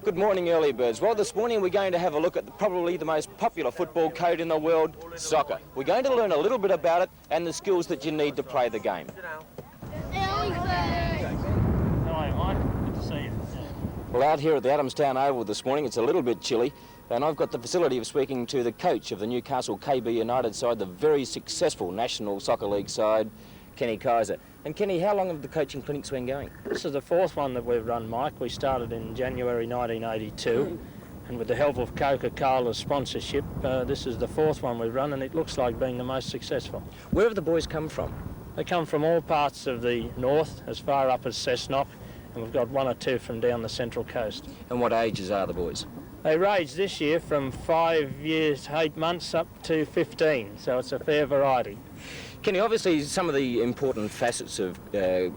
Good morning, early birds. Well, this morning we're going to have a look at probably the most popular football code in the world, soccer. We're going to learn a little bit about it and the skills that you need to play the game. Early birds. Hi, Mike. Good to see you. Well, out here at the Adamstown Oval this morning, it's a little bit chilly, and I've got the facility of speaking to the coach of the Newcastle KB United side, the very successful National Soccer League side, Kenny Kaiser. And Kenny, how long have the coaching clinics been going? This is the fourth one that we've run, Mike. We started in January 1982, and with the help of Coca-Cola's sponsorship, this is the fourth one we've run, and it looks like being the most successful. Where have the boys come from? They come from all parts of the north, as far up as Cessnock, and we've got one or two from down the Central Coast. And what ages are the boys? They range this year from 5 years, 8 months up to 15, so it's a fair variety. Kenny, obviously some of the important facets of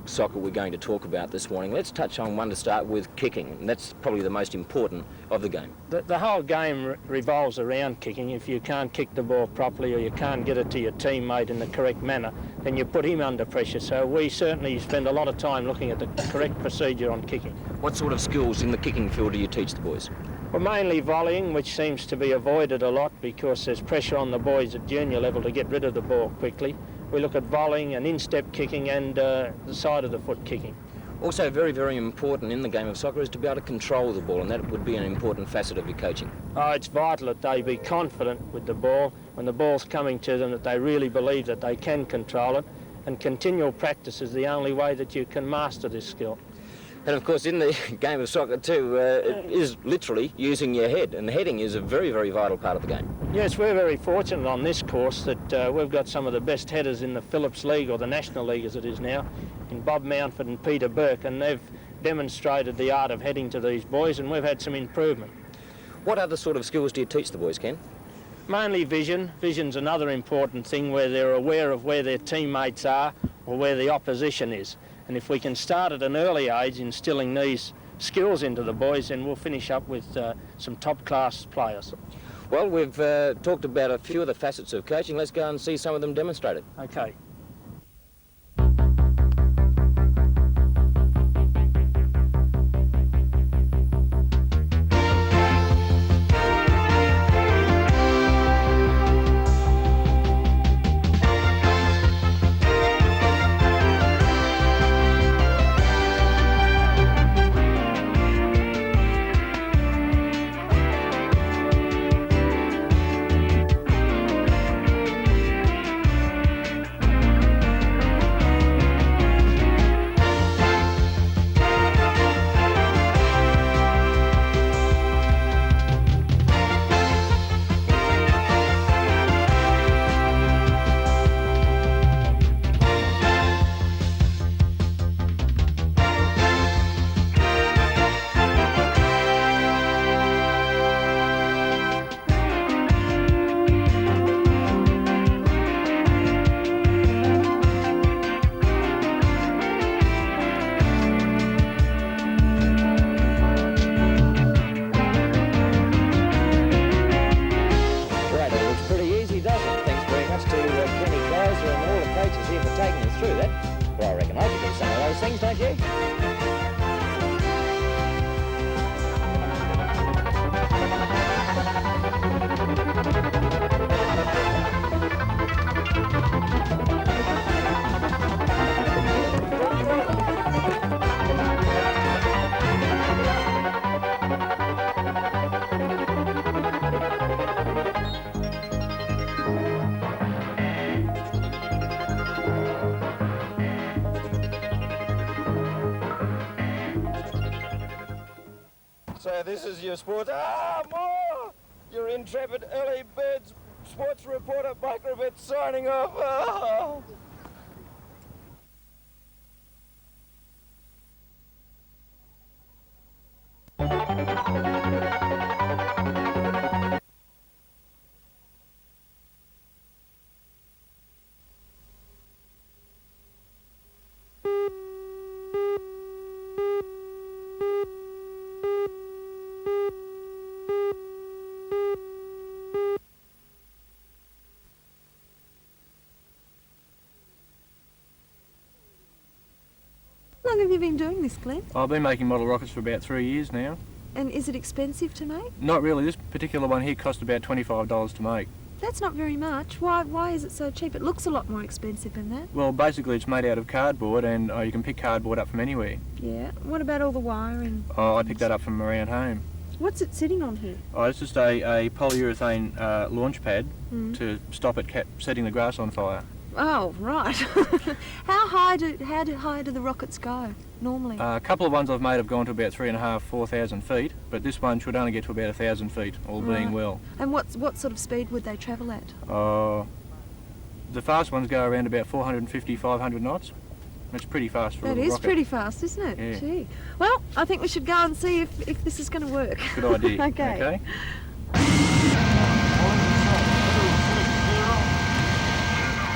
soccer we're going to talk about this morning. Let's touch on one to start with, kicking. And that's probably the most important of the game. The whole game revolves around kicking. If you can't kick the ball properly or you can't get it to your teammate in the correct manner, then you put him under pressure. So we certainly spend a lot of time looking at the correct procedure on kicking. What sort of skills in the kicking field do you teach the boys? Well, mainly volleying, which seems to be avoided a lot because there's pressure on the boys at junior level to get rid of the ball quickly. We look at volleying and in-step kicking and the side of the foot kicking. Also very, very important in the game of soccer is to be able to control the ball, and that would be an important facet of your coaching. Oh, it's vital that they be confident with the ball. When the ball's coming to them, that they really believe that they can control it, and continual practice is the only way that you can master this skill. And of course in the game of soccer too, it is literally using your head, and heading is a very, very vital part of the game. Yes, we're very fortunate on this course that we've got some of the best headers in the Phillips League, or the National League as it is now, in Bob Mountford and Peter Burke, and they've demonstrated the art of heading to these boys, and we've had some improvement. What other sort of skills do you teach the boys, Ken? Mainly vision. Vision's another important thing, where they're aware of where their teammates are or where the opposition is. And if we can start at an early age instilling these skills into the boys, then we'll finish up with some top-class players. Well, we've talked about a few of the facets of coaching. Let's go and see some of them demonstrated. Okay. So this is your sports... more! Your intrepid early birds sports reporter, Mike Rivet, signing off. How long have you been doing this, Glenn? I've been making model rockets for about 3 years now. And is it expensive to make? Not really. This particular one here cost about $25 to make. That's not very much. Why is it so cheap? It looks a lot more expensive than that. Well, basically it's made out of cardboard, and you can pick cardboard up from anywhere. Yeah. What about all the wiring? Oh, I picked that up from around home. What's it sitting on here? Oh, it's just a polyurethane launch pad to stop it setting the grass on fire. Oh, right. How high do the rockets go normally? A couple of ones I've made have gone to about 3,500, 4,000 feet, but this one should only get to about 1,000 feet, all being well. And what sort of speed would they travel at? The fast ones go around about 450, 500 knots. That's pretty fast for a little rocket. That is pretty fast, isn't it? Yeah. Gee. Well, I think we should go and see if this is going to work. Good idea. Okay.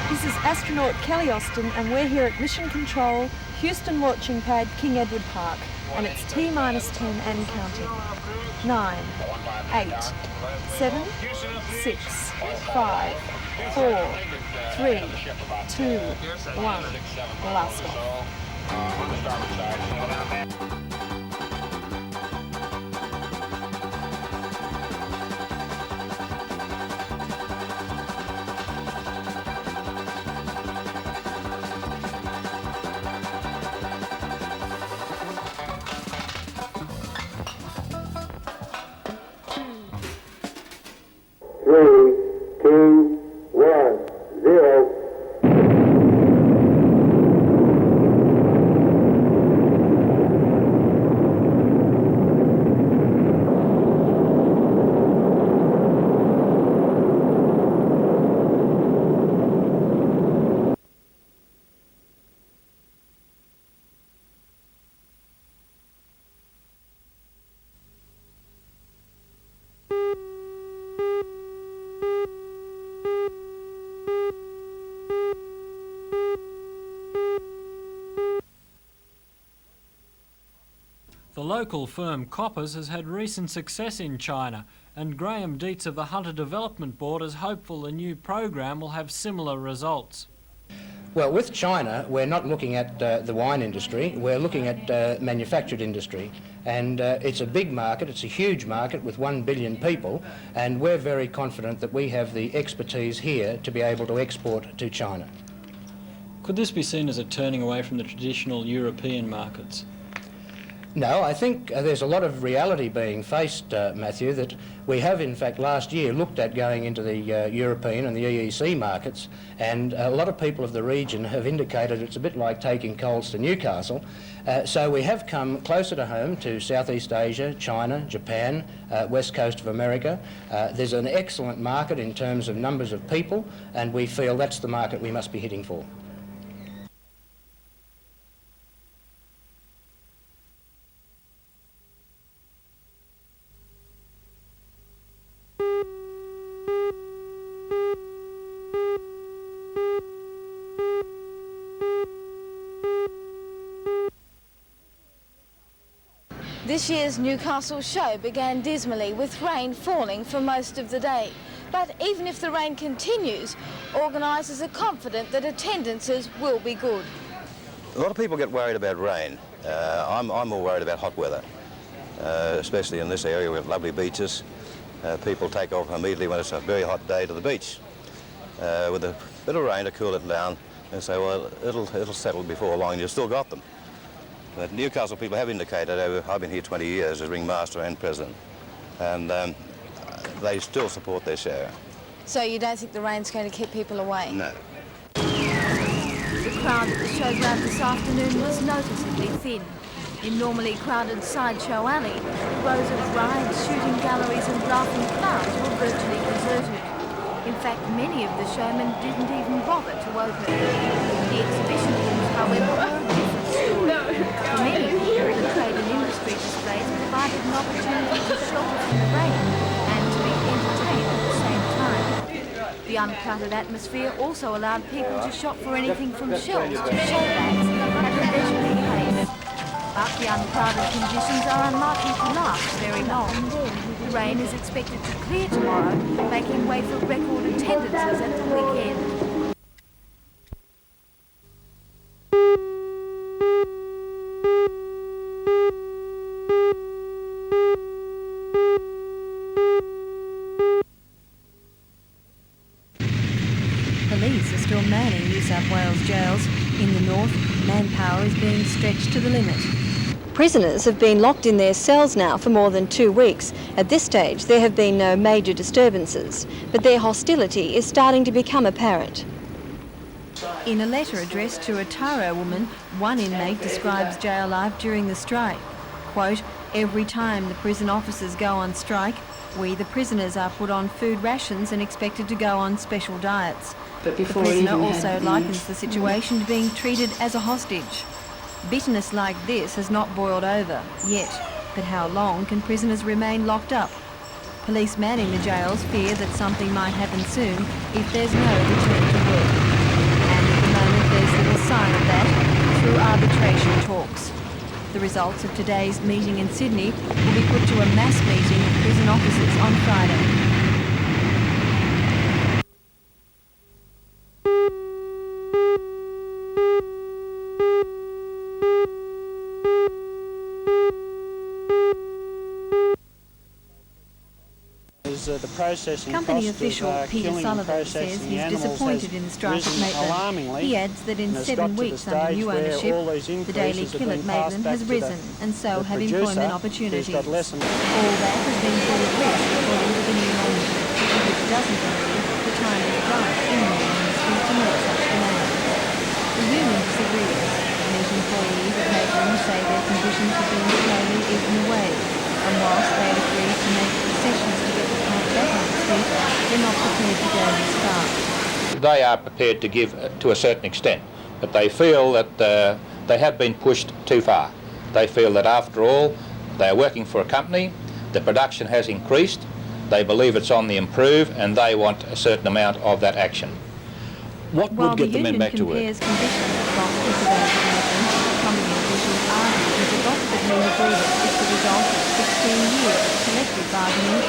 This is astronaut Kelly Austin, and we're here at Mission Control, Houston Launching Pad, King Edward Park, and it's T-10 and counting. 9, 8, 7, 6, 5, 4, 3, 2, 1. Blast off. Three, two, one, zero. The local firm Coppers has had recent success in China, and Graham Dietz of the Hunter Development Board is hopeful the new program will have similar results. Well, with China, we're not looking at the wine industry, we're looking at manufactured industry. And it's a big market, it's a huge market with 1 billion people, and we're very confident that we have the expertise here to be able to export to China. Could this be seen as a turning away from the traditional European markets? No, I think there's a lot of reality being faced, Matthew, that we have in fact last year looked at going into the European and the EEC markets, and a lot of people of the region have indicated it's a bit like taking coals to Newcastle. So we have come closer to home to Southeast Asia, China, Japan, west coast of America. There's an excellent market in terms of numbers of people, and we feel that's the market we must be hitting for. This year's Newcastle show began dismally with rain falling for most of the day. But even if the rain continues, organisers are confident that attendances will be good. A lot of people get worried about rain. I'm more worried about hot weather, especially in this area with lovely beaches. People take off immediately when it's a very hot day to the beach. With a bit of rain to cool it down, and say, well, it'll settle before long, and you've still got them. But Newcastle people have indicated, I've been here 20 years as ringmaster and president, and they still support their share. So you don't think the rain's going to keep people away? No. The crowd at the showground this afternoon was noticeably thin. In normally crowded Sideshow Alley, rows of rides, shooting galleries and laughing clowns were virtually deserted. In fact, many of the showmen didn't even bother to open. The exhibition rooms, however, were a different story. For many people, the trade and industry displays provided an opportunity to shelter from the rain and to be entertained at the same time. The uncluttered atmosphere also allowed people to shop for anything from shells to show bags at a leisurely pace. But the uncrowded conditions are unlikely to last very long. The rain is expected to clear tomorrow, making way for record attendances at the weekend. New South Wales jails. In the north, manpower is being stretched to the limit. Prisoners have been locked in their cells now for more than 2 weeks. At this stage, there have been no major disturbances, but their hostility is starting to become apparent. In a letter addressed to a Taro woman, one inmate describes jail life during the strike. Quote, "Every time the prison officers go on strike, we the prisoners are put on food rations and expected to go on special diets." But The prisoner also likens the situation to being treated as a hostage. Bitterness like this has not boiled over yet, but how long can prisoners remain locked up? Police manning the jails fear that something might happen soon if there's no return to work. And at the moment there's little sign of that through arbitration talks. The results of today's meeting in Sydney will be put to a mass meeting of prison officers on Friday. The processing Company cost official of Peter killing and Sullivan processing says the he's animals disappointed has in the strike at risen Maitland. alarmingly, He adds that in and has 7 got to the weeks under stage new where ownership, all those the daily increases have kill at been passed Maitland back has to the- risen, and so the have producer, employment who's opportunities. got less than- All that has been put at risk according to the new management, which doesn't believe the time is right in the industry to meet such demands. The union disagrees. Meat employees at Maitland say their conditions have been slowly eaten away, and whilst they had agreed to make concessions to get the plant back on its feet, they're not prepared to go this far. They are prepared to give to a certain extent, but they feel that they have been pushed too far. They feel that after all, they are working for a company, the production has increased, they believe it's on the improve, and they want a certain amount of that action. What would get the men back to work? While the union compares conditions across different Maitland, company officials argue that the Gosford Mill agreement is the result of 16 years of collective bargaining,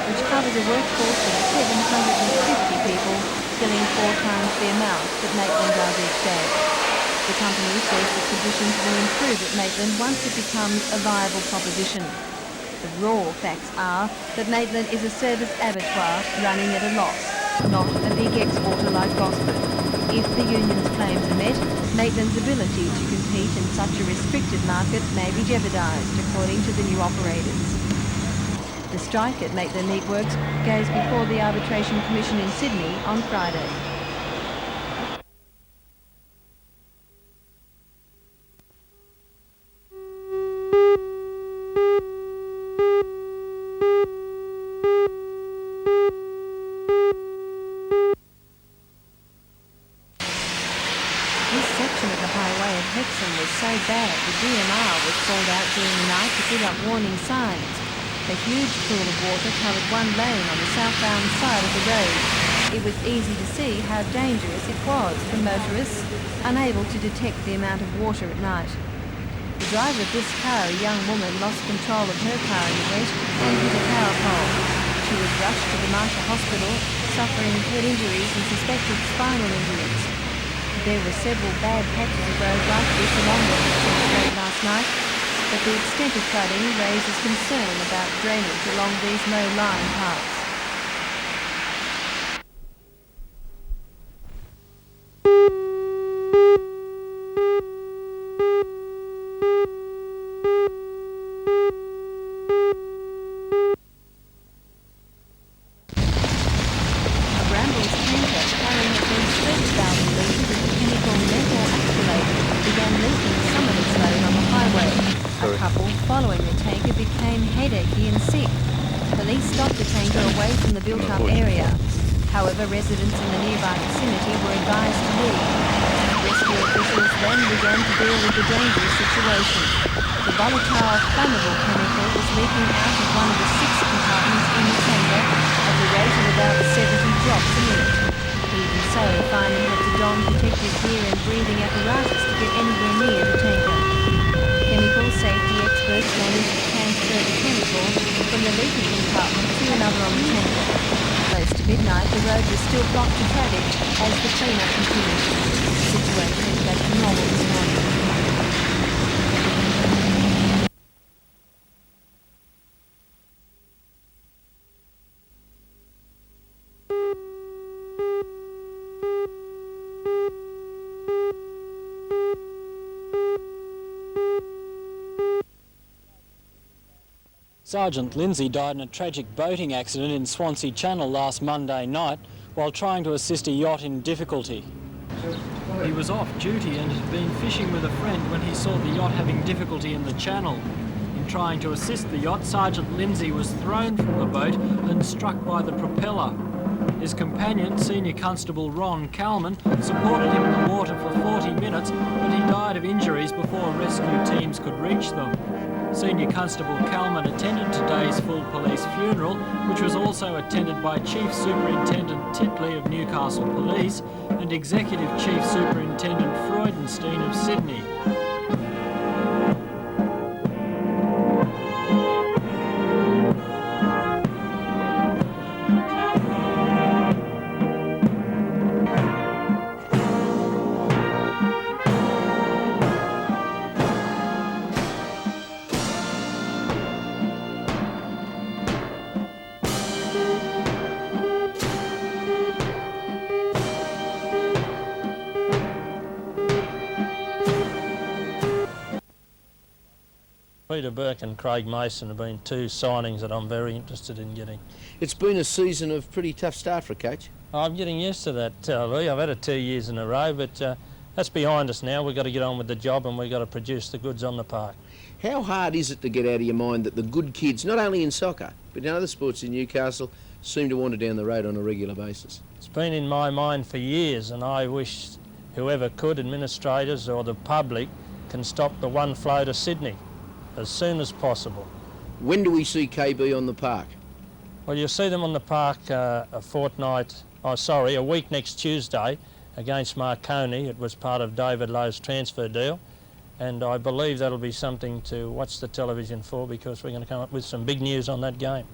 which covers a workforce of 750 people, killing 4 times the amount that Maitland does each day. The company says the conditions will improve at Maitland once it becomes a viable proposition. The raw facts are that Maitland is a service abattoir running at a loss, not a big exporter like Gosford. If the union's claims are met, Maitland's ability to compete in such a restricted market may be jeopardised, according to the new operators. The strike at Maitland Meatworks goes before the Arbitration Commission in Sydney on Friday. This section of the highway at Hexham was so bad the DMR was called out during the night to put up warning signs. A huge pool of water covered one lane on the southbound side of the road. It was easy to see how dangerous it was for motorists unable to detect the amount of water at night. The driver of this car, a young woman, lost control of her car in the wet and hit a power pole. She was rushed to the Marshall Hospital, suffering head injuries and suspected spinal injuries. There were several bad patches of road like this along the Strait last night, but the extent of flooding raises concern about drainage along these low-lying parts. A Brambles tanker carrying at least 30,000 litres of chemical methyl acrylate began leaking some of its load on the highway. A couple following the tanker became headachy and sick. Police stopped the tanker away from the built-up area. However, residents in the nearby vicinity were advised to leave. Rescue officials then began to deal with the dangerous situation. The volatile, flammable chemical was leaking out of one of the 6 compartments in the tanker at the rate of about 70 drops a minute. Even so, firemen had to don protective gear and breathing apparatus to get anywhere near the tanker. Chemical safety experts managed to transfer the chemical from the leaking compartment to another on the tanker. Close to midnight, the road was still blocked to traffic as the clean-up continued. The situation is back to normal this morning. Sergeant Lindsay died in a tragic boating accident in Swansea Channel last Monday night while trying to assist a yacht in difficulty. He was off duty and had been fishing with a friend when he saw the yacht having difficulty in the channel. In trying to assist the yacht, Sergeant Lindsay was thrown from the boat and struck by the propeller. His companion, Senior Constable Ron Calman, supported him in the water for 40 minutes, but he died of injuries before rescue teams could reach them. Senior Constable Calman attended today's full police funeral, which was also attended by Chief Superintendent Titley of Newcastle Police and Executive Chief Superintendent Freudenstein of Sydney. Peter Burke and Craig Mason have been two signings that I'm very interested in getting. It's been a season of pretty tough start for a coach. I'm getting used to that, Lee. I've had it 2 years in a row, but that's behind us now. We've got to get on with the job and we've got to produce the goods on the park. How hard is it to get out of your mind that the good kids, not only in soccer, but in other sports in Newcastle, seem to wander down the road on a regular basis? It's been in my mind for years, and I wish whoever could, administrators or the public, can stop the one flow to Sydney as soon as possible. When do we see KB on the park? Well, you'll see them on the park a week next Tuesday against Marconi. It was part of David Lowe's transfer deal, and I believe that'll be something to watch the television for, because we're going to come up with some big news on that game.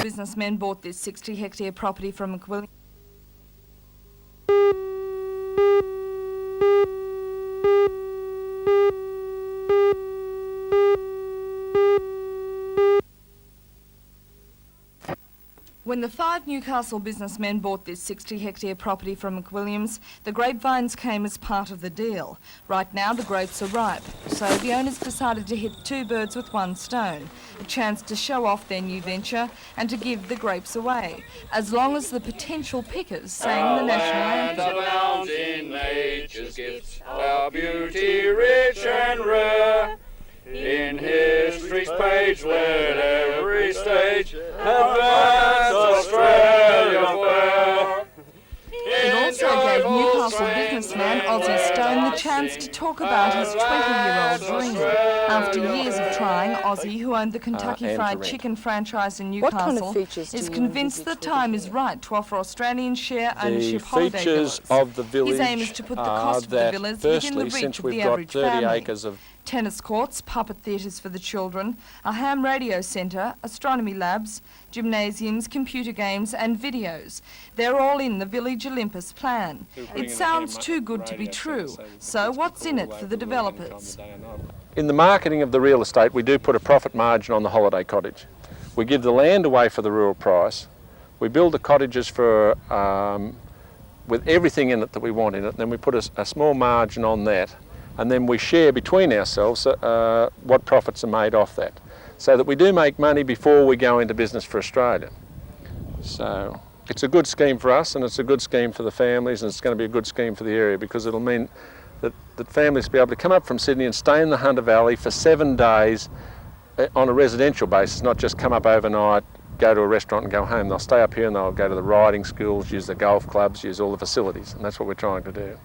Businessmen bought this 60-hectare property from McWilliams. When the 5 Newcastle businessmen bought this 60-hectare property from McWilliams, the grapevines came as part of the deal. Right now the grapes are ripe, so the owners decided to hit 2 birds with 1 stone, a chance to show off their new venture and to give the grapes away, as long as the potential pickers sang the national anthem. Abounds in nature's gifts, our beauty rich and rare. In history's page, let every stage advance Australia fair. It also gave Newcastle businessman Ozzy Stone the chance to talk about his 20-year-old dream. After years of trying, Ozzy, who owned the Kentucky Fried Chicken franchise in Newcastle, is convinced the time is right to offer Australian share ownership holiday villas. Of the village his aim is to put the cost of the villas within the reach of the average family. Tennis courts, puppet theatres for the children, a ham radio centre, astronomy labs, gymnasiums, computer games and videos. They're all in the Village Olympus plan. It sounds too good to be true, so what's in it for the developers? In the marketing of the real estate, we do put a profit margin on the holiday cottage. We give the land away for the rural price. We build the cottages for with everything in it that we want in it, and then we put a small margin on that. And then we share between ourselves what profits are made off that, so that we do make money before we go into business for Australia. So it's a good scheme for us, and it's a good scheme for the families, and it's going to be a good scheme for the area, because it'll mean that families will be able to come up from Sydney and stay in the Hunter Valley for 7 days on a residential basis, not just come up overnight, go to a restaurant and go home. They'll stay up here and they'll go to the riding schools, use the golf clubs, use all the facilities, and that's what we're trying to do.